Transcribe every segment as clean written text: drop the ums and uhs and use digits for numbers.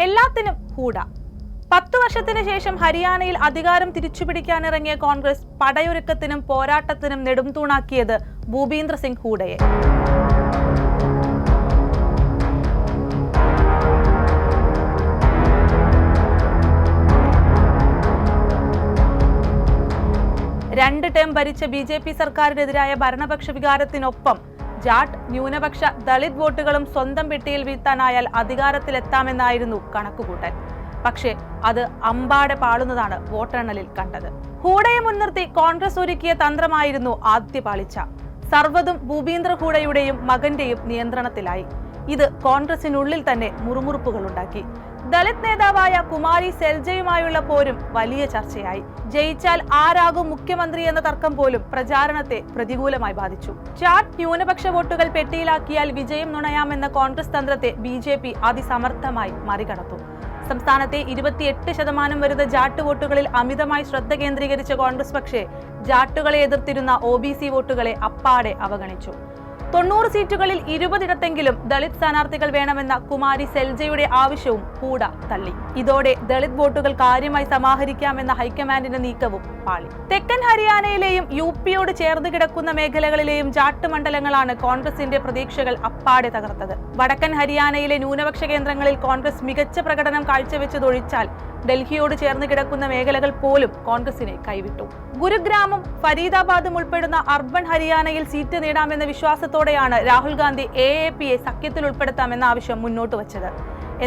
എല്ലാത്തിനും ഹൂഡ. 10 വർഷത്തിന് ശേഷം ഹരിയാനയിൽ അധികാരം തിരിച്ചുപിടിക്കാനിറങ്ങിയ കോൺഗ്രസ് പടയൊരുക്കത്തിനും പോരാട്ടത്തിനും നെടുംതൂണാക്കിയത് ഭൂപീന്ദർ സിംഗ് ഹൂഡയെ. രണ്ട് ടേം ഭരിച്ച BJP സർക്കാരിനെതിരായ ഭരണപക്ഷ വികാരത്തിനൊപ്പം ജാട്ട്, ന്യൂനപക്ഷ, ദളിത് വോട്ടുകളും സ്വന്തം പെട്ടിയിൽ വീഴ്ത്താനായാൽ അധികാരത്തിലെത്താമെന്നായിരുന്നു കണക്കുകൂട്ടൽ. പക്ഷേ അത് അമ്പാടെ പാളുന്നതാണ് വോട്ടെണ്ണലിൽ കണ്ടത്. ഹൂഡയെ മുൻനിർത്തി കോൺഗ്രസ് ഒരുക്കിയ തന്ത്രമായിരുന്നു ആദ്യ പാളിച്ച. സർവ്വതും ഭൂപീന്ദർ ഹൂഡയുടെയും മകന്റെയും നിയന്ത്രണത്തിലായി. ഇത് കോൺഗ്രസിനുള്ളിൽ തന്നെ മുറുമുറുപ്പുകളുണ്ടാക്കി. ദളിത് നേതാവായ കുമാരി സെൽജയുമായുള്ള പോരും വലിയ ചർച്ചയായി. ജയിച്ചാൽ ആരാകും മുഖ്യമന്ത്രി എന്ന തർക്കം പോലും പ്രചാരണത്തെ പ്രതികൂലമായി ബാധിച്ചു. ജാട്ട്, ന്യൂനപക്ഷ വോട്ടുകൾ പെട്ടിയിലാക്കിയാൽ വിജയം നുണയാമെന്ന കോൺഗ്രസ് തന്ത്രത്തെ BJP അതിസമർത്ഥമായി മറികടന്നു. സംസ്ഥാനത്തെ 28% വരുന്ന ജാട്ട് വോട്ടുകളിൽ അമിതമായി ശ്രദ്ധ കേന്ദ്രീകരിച്ച കോൺഗ്രസ് പക്ഷേ ജാട്ടുകളെ എതിർത്തിരുന്ന OBC വോട്ടുകളെ അപ്പാടെ അവഗണിച്ചു. 90 സീറ്റുകളിൽ 20 ദളിത് സ്ഥാനാർത്ഥികൾ വേണമെന്ന കുമാരി സെൽജയുടെ ആവശ്യവും ഹൂഡ തള്ളി. ഇതോടെ ദളിത് വോട്ടുകൾ കാര്യമായി സമാഹരിക്കാമെന്ന ഹൈക്കമാൻഡിന്റെ നീക്കവും പാളി. തെക്കൻ ഹരിയാനയിലെയും UPയോട് ചേർന്ന് കിടക്കുന്ന മേഖലകളിലെയും ജാട്ട് മണ്ഡലങ്ങളാണ് കോൺഗ്രസിന്റെ പ്രതീക്ഷകൾ അപ്പാടെ തകർത്തത്. വടക്കൻ ഹരിയാനയിലെ ന്യൂനപക്ഷ കേന്ദ്രങ്ങളിൽ കോൺഗ്രസ് മികച്ച പ്രകടനം കാഴ്ചവെച്ചതൊഴിച്ചാൽ ഡൽഹിയോട് ചേർന്ന് കിടക്കുന്ന മേഖലകൾ പോലും കോൺഗ്രസിനെ കൈവിട്ടു. ഗുരുഗ്രാമും ഫരീദാബാദും ഉൾപ്പെടുന്ന അർബൻ ഹരിയാനയിൽ സീറ്റ് നേടാമെന്ന വിശ്വാസത്തോടെയാണ് രാഹുൽ ഗാന്ധി AAPയെ സഖ്യത്തിൽ ഉൾപ്പെടുത്താമെന്ന ആവശ്യം മുന്നോട്ട് വച്ചത്.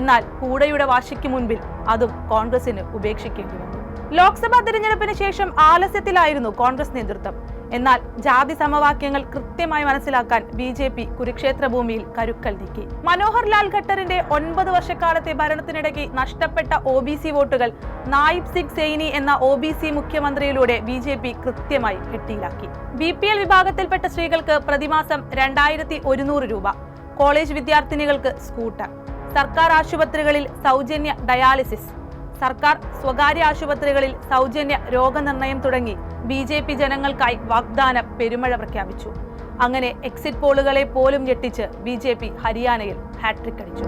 എന്നാൽ ഹൂഡയുടെ വാശിക്ക് മുൻപിൽ അതും കോൺഗ്രസിന് ഉപേക്ഷിക്കേണ്ടി വന്നു. ലോക്സഭാ തിരഞ്ഞെടുപ്പിന് ശേഷം ആലസ്യത്തിലായിരുന്നു കോൺഗ്രസ് നേതൃത്വം. എന്നാൽ ജാതി സമവാക്യങ്ങൾ കൃത്യമായി മനസ്സിലാക്കാൻ BJP കുരുക്ഷേത്ര ഭൂമിയിൽ കരുക്കൾ നീക്കി. മനോഹർ ലാൽ ഖട്ടറിന്റെ 9 വർഷക്കാലത്തെ ഭരണത്തിനിടയ്ക്ക് നഷ്ടപ്പെട്ട OBC വോട്ടുകൾ നായിബ് സിംഗ് സെയ്നി എന്ന OBC മുഖ്യമന്ത്രിയിലൂടെ BJP കൃത്യമായി കെട്ടിയിലാക്കി. BPL വിഭാഗത്തിൽപ്പെട്ട സ്ത്രീകൾക്ക് പ്രതിമാസം 2100 രൂപ, കോളേജ് വിദ്യാർത്ഥിനികൾക്ക് സ്കൂട്ടർ, സർക്കാർ ആശുപത്രികളിൽ സൗജന്യ ഡയാലിസിസ്, സർക്കാർ സ്വകാര്യ ആശുപത്രികളിൽ സൗജന്യ രോഗനിർണയം തുടങ്ങി BJP ജനങ്ങൾക്കായി വാഗ്ദാന പെരുമഴ പ്രഖ്യാപിച്ചു. അങ്ങനെ എക്സിറ്റ് പോളുകളെ പോലും ഞെട്ടിച്ച് BJP ഹരിയാനയിൽ ഹാട്രിക് അടിച്ചു.